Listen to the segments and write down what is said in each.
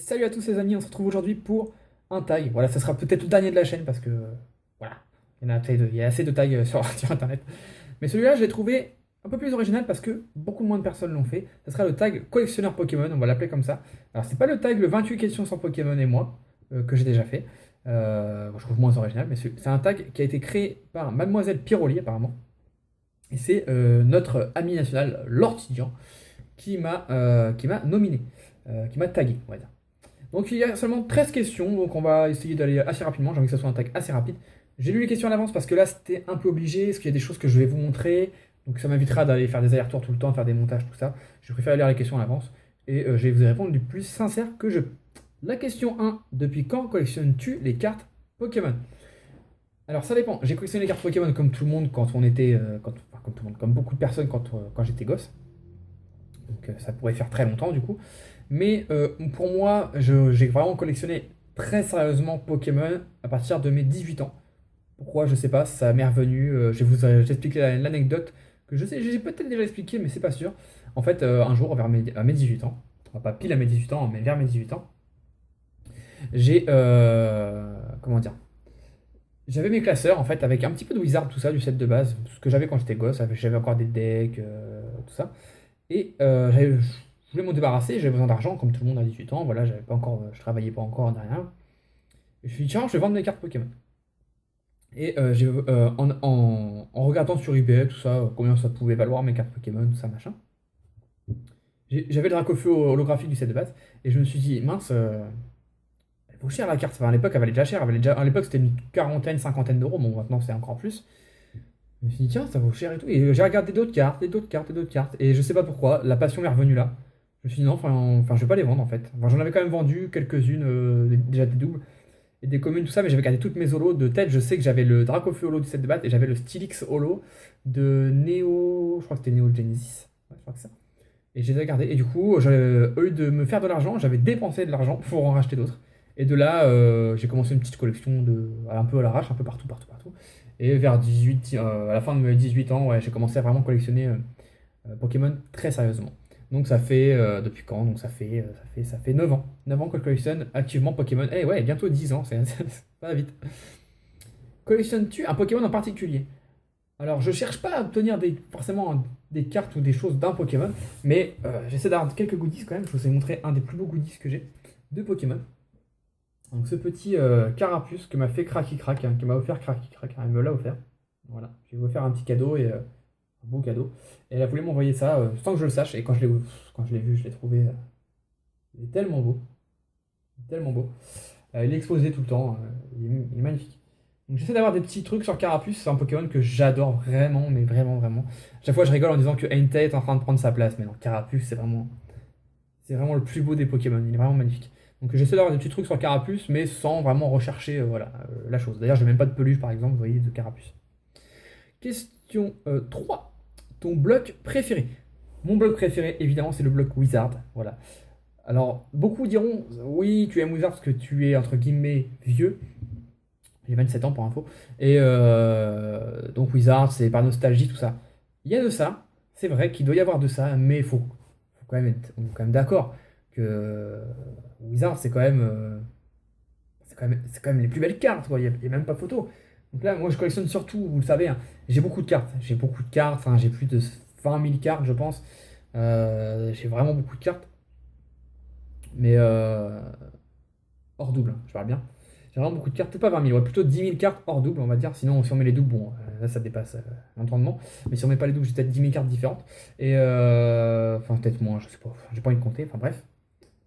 salut à tous les amis, on se retrouve aujourd'hui pour un tag. Voilà, ça sera peut-être le dernier de la chaîne parce que voilà, il y a assez de tags sur internet. Mais celui-là, je l'ai trouvé un peu plus original parce que beaucoup moins de personnes l'ont fait. Ça sera le tag collectionneur Pokémon, on va l'appeler comme ça. Alors, c'est pas le tag le 28 questions sur Pokémon et moi que j'ai déjà fait. Bon, je trouve moins original, mais c'est un tag qui a été créé par Mademoiselle Pyroli apparemment. Et c'est notre ami national, Lortidian, qui m'a nominé, qui m'a tagué, on va dire. Donc il y a seulement 13 questions, donc on va essayer d'aller assez rapidement. J'ai envie que ça soit un tag assez rapide. J'ai lu les questions à l'avance parce que là c'était un peu obligé, parce qu'il y a des choses que je vais vous montrer. Donc ça m'invitera d'aller faire des allers-retours tout le temps, faire des montages, tout ça. Je préfère lire les questions à l'avance. Et je vais vous y répondre du plus sincère que je peux. La question 1. Depuis quand collectionnes-tu les cartes Pokémon? Alors ça dépend. J'ai collectionné les cartes Pokémon comme tout le monde quand on était. Enfin, comme tout le monde, comme beaucoup de personnes quand j'étais gosse. Donc ça pourrait faire très longtemps du coup. Mais pour moi, j'ai vraiment collectionné très sérieusement Pokémon à partir de mes 18 ans. Pourquoi, je sais pas, ça m'est revenu. Je vais vous expliquer l'anecdote que je sais, j'ai peut-être déjà expliqué, mais c'est pas sûr. En fait, un jour, à mes 18 ans, enfin, pas pile à mes 18 ans, mais vers mes 18 ans, j'ai. Comment dire? J'avais mes classeurs en fait avec un petit peu de Wizard, tout ça, du set de base, ce que j'avais quand j'étais gosse, j'avais encore des decks, tout ça. Et je voulais m'en débarrasser, j'avais besoin d'argent, comme tout le monde à 18 ans, voilà, j'avais pas encore, je travaillais pas encore, ni rien. Et je me suis dit, tiens, je vais vendre mes cartes Pokémon. Et en regardant sur eBay, tout ça, combien ça pouvait valoir mes cartes Pokémon, tout ça, machin. J'avais le Dracofeu holographique du set de base, et je me suis dit, mince, elle vaut cher la carte. Enfin, à l'époque, elle valait déjà cher, à l'époque, c'était une quarantaine, cinquantaine d'euros, bon, maintenant, c'est encore plus. Je me suis dit, tiens, ça vaut cher et tout. Et j'ai regardé d'autres cartes, et d'autres cartes, et d'autres cartes. Et je sais pas pourquoi, la passion m'est revenue là. Je me suis dit, non, enfin, je vais pas les vendre en fait. Enfin, j'en avais quand même vendu quelques-unes, déjà des doubles, et des communes, tout ça, mais j'avais gardé toutes mes holos de tête. Je sais que j'avais le Dracofeu holo du set de bat, et j'avais le Stylix holo de Neo. Je crois que c'était Neo Genesis. Ouais, je crois que c'est ça. Et j'ai les gardé. Et du coup, au lieu de me faire de l'argent, j'avais dépensé de l'argent pour en racheter d'autres. Et de là, j'ai commencé une petite collection un peu à l'arrache, un peu partout, partout, partout. Et vers 18, à la fin de mes 18 ans, ouais, j'ai commencé à vraiment collectionner Pokémon très sérieusement. Donc ça fait, depuis quand? Donc ça fait 9 ans. 9 ans que je collectionne activement Pokémon. Eh ouais, bientôt 10 ans, ça va vite. Collectionnes-tu un Pokémon en particulier? Alors je cherche pas à obtenir forcément des cartes ou des choses d'un Pokémon, mais j'essaie d'avoir quelques goodies quand même. Je vous ai montré un des plus beaux goodies que j'ai de Pokémon. Donc ce petit carapuce que m'a fait Cracky Crack, hein, qui m'a offert Cracky Crack, hein, elle me l'a offert. Voilà, je vais vous faire un petit cadeau et un beau cadeau. Et elle a voulu m'envoyer ça sans que je le sache. Et quand je l'ai vu, je l'ai trouvé, il est tellement beau, tellement beau. Il est exposé tout le temps, il est magnifique. Donc j'essaie d'avoir des petits trucs sur Carapuce, c'est un Pokémon que j'adore vraiment, mais vraiment, vraiment. À chaque fois je rigole en disant que Entei est en train de prendre sa place, mais non, Carapuce c'est vraiment le plus beau des Pokémon, il est vraiment magnifique. Donc j'essaie d'avoir des petits trucs sur Carapuce, mais sans vraiment rechercher voilà, la chose. D'ailleurs, j'ai même pas de peluche par exemple, vous voyez, de Carapuce. Question 3. Ton bloc préféré? Mon bloc préféré, évidemment, c'est le bloc Wizard. Voilà. Alors, beaucoup diront, oui, tu aimes Wizard parce que tu es, entre guillemets, vieux. J'ai 27 ans pour info. Et donc Wizard, c'est par nostalgie, tout ça. Il y a de ça, c'est vrai qu'il doit y avoir de ça, mais faut quand même on est quand même d'accord que Wizard, c'est quand même les plus belles cartes, quoi. Il y a même pas photo. Donc là, moi, je collectionne surtout, vous le savez, hein, j'ai beaucoup de cartes. J'ai beaucoup de cartes, enfin, j'ai plus de 20 000 cartes, je pense. J'ai vraiment beaucoup de cartes. Mais hors double, hein, je parle bien. J'ai vraiment beaucoup de cartes, peut-être pas 20 000, ouais, plutôt 10 000 cartes hors double, on va dire. Sinon, si on met les doubles, bon, là, ça dépasse l'entendement. Mais si on met pas les doubles, j'ai peut-être 10 000 cartes différentes. Et enfin, peut-être moins, je sais pas. J'ai pas envie de compter, enfin bref.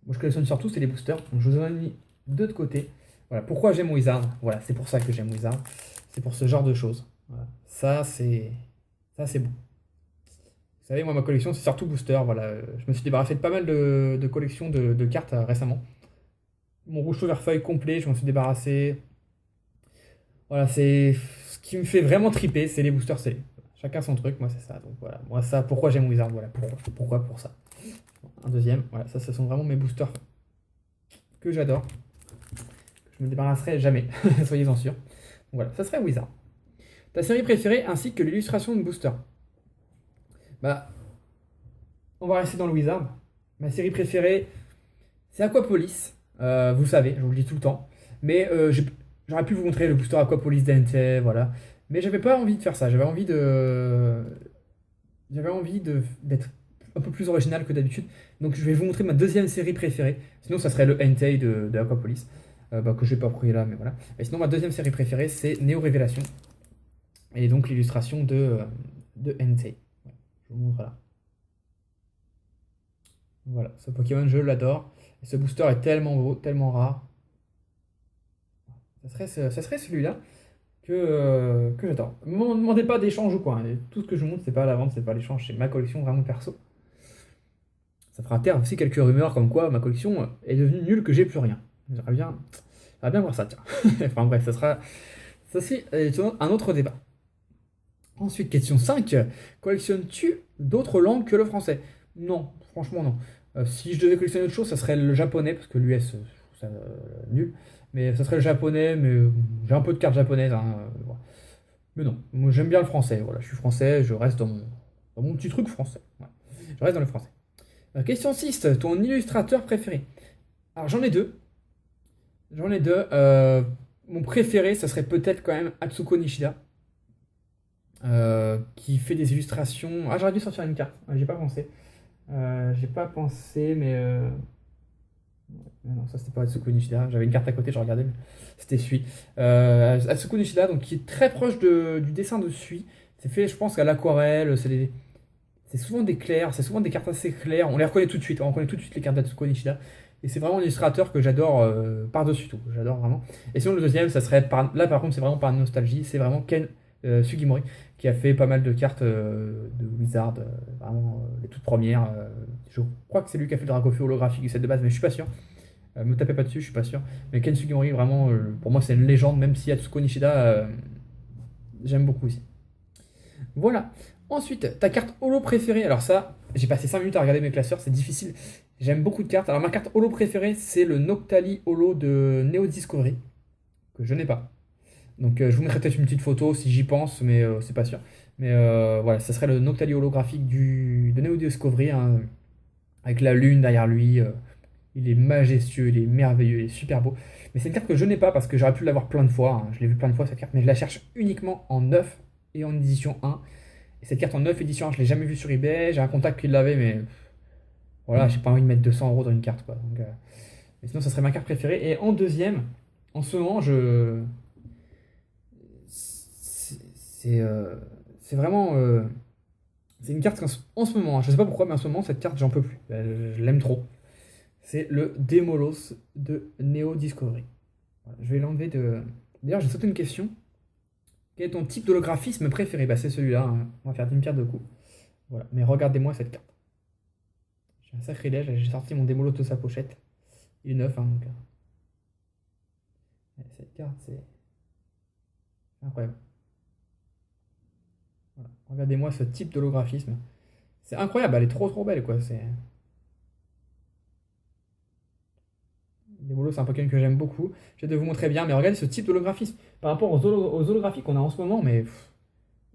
Moi, je collectionne surtout, c'est les boosters. Donc, je vous en ai mis deux de côté. Voilà, pourquoi j'aime Wizard? Voilà, c'est pour ça que j'aime Wizard. C'est pour ce genre de choses. Voilà. Ça, c'est bon. Vous savez, moi, ma collection, c'est surtout booster. Voilà, je me suis débarrassé de pas mal de collections de cartes récemment. Mon rouge vert feuille complet, je m'en suis débarrassé. Voilà, c'est ce qui me fait vraiment triper, c'est les boosters scellés. Chacun son truc, moi c'est ça. Donc voilà, moi ça, pourquoi j'aime Wizard? Voilà, pourquoi pour ça. Un deuxième, voilà, ça ce sont vraiment mes boosters que j'adore. Je me débarrasserai jamais, soyez-en sûrs. Donc voilà, ça serait Wizard. Ta série préférée ainsi que l'illustration de booster. Bah, on va rester dans le Wizard. Ma série préférée, c'est Aquapolis. Vous savez, je vous le dis tout le temps. Mais j'aurais pu vous montrer le booster Aquapolis Dente, voilà. Mais j'avais pas envie de faire ça. J'avais envie d'être un peu plus original que d'habitude. Donc je vais vous montrer ma deuxième série préférée. Sinon, ça serait le Entei de Aquapolis. Que je vais pas pris là, mais voilà. Et sinon, ma deuxième série préférée, c'est Néo Révélation. Et donc l'illustration de Entei. Ouais, je vous montre là. Voilà, ce Pokémon, je l'adore. Et ce booster est tellement beau, tellement rare. Ça serait celui-là que j'adore. Ne me demandez pas d'échange ou quoi, hein. Tout ce que je vous montre, c'est pas à la vente, c'est pas l'échange, c'est ma collection vraiment perso. Ça fera taire aussi quelques rumeurs comme quoi ma collection est devenue nulle, que j'ai plus rien. J'aimerais bien voir ça, tiens. Enfin bref, ça c'est un autre débat. Ensuite, question 5. Collectionnes-tu d'autres langues que le français? Non, franchement non. Si je devais collectionner autre chose, ça serait le japonais, parce que l'US, je trouve ça nul. Mais ça serait le japonais, mais j'ai un peu de cartes japonaises, hein, voilà. Mais non, moi j'aime bien le français, voilà, je suis français, je reste dans mon petit truc français. Ouais. Je reste dans le français. Question 6, ton illustrateur préféré? Alors j'en ai deux. J'en ai deux. Mon préféré, ça serait peut-être quand même Atsuko Nishida, qui fait des illustrations. Ah, j'aurais dû sortir une carte, j'ai pas pensé. J'ai pas pensé, non, ça c'était pas Atsuko Nishida. J'avais une carte à côté, je regardais, mais c'était Sui. Atsuko Nishida, donc qui est très proche du dessin de Sui. C'est fait, je pense, à l'aquarelle. C'est souvent des clairs, c'est souvent des cartes assez claires. On les reconnaît tout de suite. On reconnaît tout de suite les cartes d'Atsuko Nishida. Et c'est vraiment un illustrateur que j'adore par-dessus tout. J'adore vraiment. Et sinon, le deuxième, ça serait là par contre, c'est vraiment par nostalgie. C'est vraiment Ken Sugimori qui a fait pas mal de cartes de Wizard, vraiment les toutes premières. Je crois que c'est lui qui a fait le Dracofeu holographique du set de base, mais je suis pas sûr. Me tapez pas dessus, je suis pas sûr. Mais Ken Sugimori, vraiment, pour moi, c'est une légende, même si Atsuko Nishida, j'aime beaucoup aussi. Voilà. Ensuite, ta carte holo préférée. Alors ça, j'ai passé 5 minutes à regarder mes classeurs, c'est difficile. J'aime beaucoup de cartes. Alors ma carte holo préférée, c'est le Noctali holo de Neo Discovery, que je n'ai pas. Donc je vous mettrai peut-être une petite photo si j'y pense, mais c'est pas sûr. Mais voilà, ça serait le Noctali holographique de Neo Discovery, hein, avec la lune derrière lui. Il est majestueux, il est merveilleux, il est super beau. Mais c'est une carte que je n'ai pas parce que j'aurais pu l'avoir plein de fois, hein. Je l'ai vu plein de fois cette carte, mais je la cherche uniquement en 9 et en édition 1. Et cette carte en 9 édition 1, je l'ai jamais vue sur eBay. J'ai un contact qui l'avait, mais voilà, j'ai pas envie de mettre 200 € dans une carte, quoi. Donc, mais sinon, ça serait ma carte préférée. Et en deuxième, en ce moment, c'est vraiment. C'est une carte en ce moment, hein, je sais pas pourquoi, mais en ce moment, cette carte, j'en peux plus. Je l'aime trop. C'est le Demolos de Neo Discovery. Voilà, je vais l'enlever de. D'ailleurs, j'ai sauté une question. Quel est ton type d'holographisme préféré? Bah, c'est celui-là, hein. On va faire d'une pierre deux coups. Voilà, mais regardez-moi cette carte. J'ai un sacrilège, j'ai sorti mon Demolos de sa pochette. Il est neuf, hein, donc. Cette carte, c'est incroyable. Voilà. Regardez-moi ce type d'holographisme. C'est incroyable, elle est trop trop belle, quoi. Demolos, c'est un Pokémon que j'aime beaucoup. Je vais de vous montrer bien, mais regardez ce type d'holographisme. Par rapport aux holographies qu'on a en ce moment, mais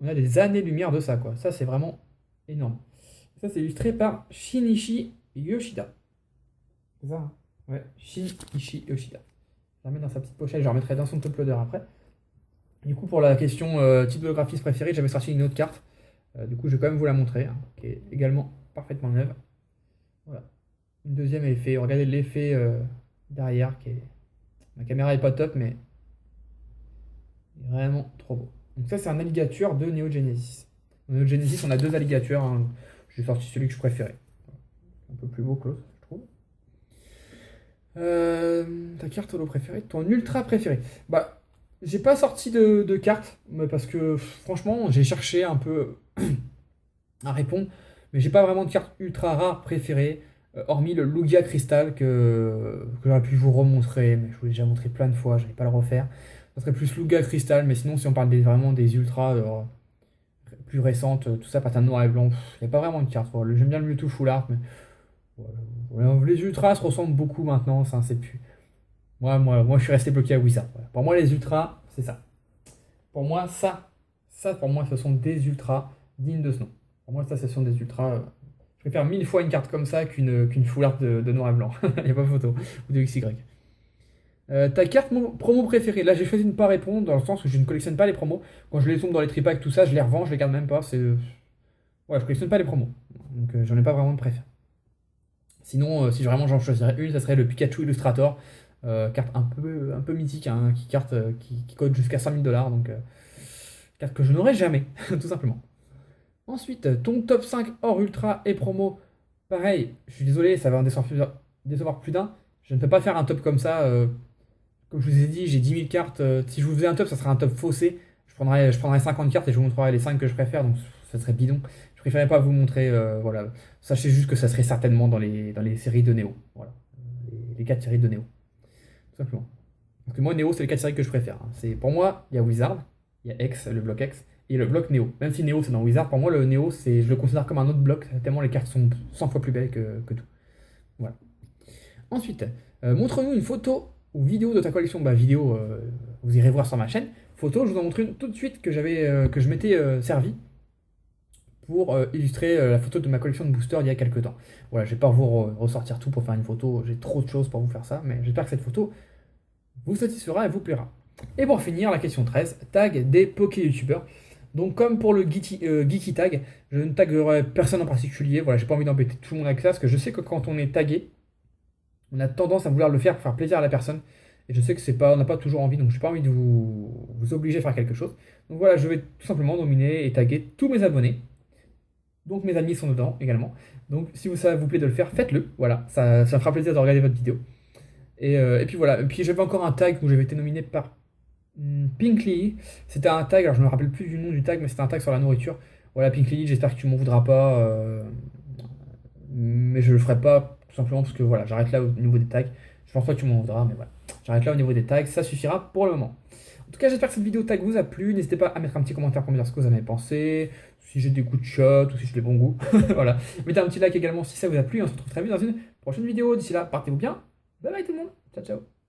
on a des années-lumière de ça, quoi. Ça, c'est vraiment énorme. Ça, c'est illustré par Shinichi Yoshida. C'est ça, hein? Ouais, Shinichi Yoshida. Je la mets dans sa petite pochette, je la remettrai dans son top loader après. Du coup, pour la question type de graphiste préféré, j'avais sorti une autre carte. Du coup, je vais quand même vous la montrer, hein, qui est également parfaitement neuve. Voilà. Une deuxième effet. Regardez l'effet derrière. Ma caméra est pas top, mais il est vraiment trop beau. Donc ça, c'est un alligator de Neo Genesis. Dans Neo Genesis, on a deux alligators, hein. J'ai sorti celui que je préférais. Un peu plus beau que l'autre, je trouve. Ta carte holo préférée, ton ultra préféré. Bah, j'ai pas sorti de carte, mais parce que franchement, j'ai cherché un peu à répondre, mais j'ai pas vraiment de carte ultra rare préférée, hormis le Lugia Crystal que j'aurais pu vous remontrer, mais je vous l'ai déjà montré plein de fois, je vais pas le refaire. Ça serait plus Lugia Crystal, mais sinon, si on parle vraiment des ultras plus récentes, tout ça, patin noir et blanc, il n'y a pas vraiment de carte. Voilà, j'aime bien le Mewtwo Full Art, mais voilà, les ultras se ressemblent beaucoup maintenant, ça, c'est plus. Moi, je suis resté bloqué à Wizard. Voilà. Pour moi, les ultras, c'est ça. Pour moi, pour moi, ce sont des ultras dignes de ce nom. Pour moi, ça, ce sont des ultras. Je préfère 1000 fois une carte comme ça qu'une full art de noir et blanc. Il n'y a pas photo. Ou de XY. Ta carte promo préférée. Là, j'ai choisi de ne pas répondre dans le sens où je ne collectionne pas les promos. Quand je les tombe dans les tripacks, tout ça, je les revends, je les garde même pas. Ouais, je collectionne pas les promos. Donc, j'en ai pas vraiment de préférence. Sinon, si vraiment j'en choisirais une, ça serait le Pikachu Illustrator. Carte un peu mythique, hein, qui coûte jusqu'à 5000 $. Donc, carte que je n'aurai jamais, tout simplement. Ensuite, ton top 5 hors ultra et promo. Pareil, je suis désolé, ça va en décevoir plus d'un. Je ne peux pas faire un top comme ça. Comme je vous ai dit, j'ai 10 000 cartes. Si je vous faisais un top, ça serait un top faussé. Je prendrais 50 cartes et je vous montrerai les 5 que je préfère. Donc ça serait bidon. Je préférais pas vous montrer. Voilà. Sachez juste que ça serait certainement dans les séries de Néo. Voilà. Les 4 séries de Néo. Tout simplement. Parce que moi, Néo, c'est les 4 séries que je préfère, hein. Pour moi, il y a Wizard, il y a X, le bloc X, et le bloc Néo. Même si Néo, c'est dans Wizard, pour moi, le Néo, je le considère comme un autre bloc, tellement les cartes sont 100 fois plus belles que tout. Voilà. Ensuite, montre-nous une photo ou vidéo de ta collection. Bah, vidéo, vous irez voir sur ma chaîne. Photo, je vous en montre une tout de suite que je m'étais servi pour illustrer la photo de ma collection de boosters il y a quelques temps. Voilà, je vais pas vous ressortir tout pour faire une photo, j'ai trop de choses pour vous faire ça, mais j'espère que cette photo vous satisfera et vous plaira. Et pour finir, la question 13, tag des poké-youtubeurs. Donc comme pour le Geeky Tag, je ne taguerai personne en particulier, voilà, j'ai pas envie d'embêter tout le monde avec ça, parce que je sais que quand on est tagué, on a tendance à vouloir le faire pour faire plaisir à la personne. Et je sais que on n'a pas toujours envie, donc j'ai pas envie de vous obliger à faire quelque chose. Donc voilà, je vais tout simplement nominer et taguer tous mes abonnés. Donc mes amis sont dedans également. Donc si ça vous plaît de le faire, faites-le. Voilà, ça me fera plaisir de regarder votre vidéo. Et puis voilà. Et puis j'avais encore un tag où j'avais été nominé par Pinkly. C'était un tag, alors je me rappelle plus du nom du tag, mais c'était un tag sur la nourriture. Voilà, Pinkly, j'espère que tu m'en voudras pas. Mais je le ferai pas tout simplement parce que voilà, j'arrête là au niveau des tags. Je pense pas que tu m'en voudras, mais voilà. J'arrête là au niveau des tags, ça suffira pour le moment. En tout cas, j'espère que cette vidéo tag vous a plu. N'hésitez pas à mettre un petit commentaire pour me dire ce que vous en avez pensé, si j'ai des coups de shot ou si j'ai des bons goûts. Voilà. Mettez un petit like également si ça vous a plu. On se retrouve très vite dans une prochaine vidéo. D'ici là, partez-vous bien. Bye bye tout le monde. Ciao, ciao.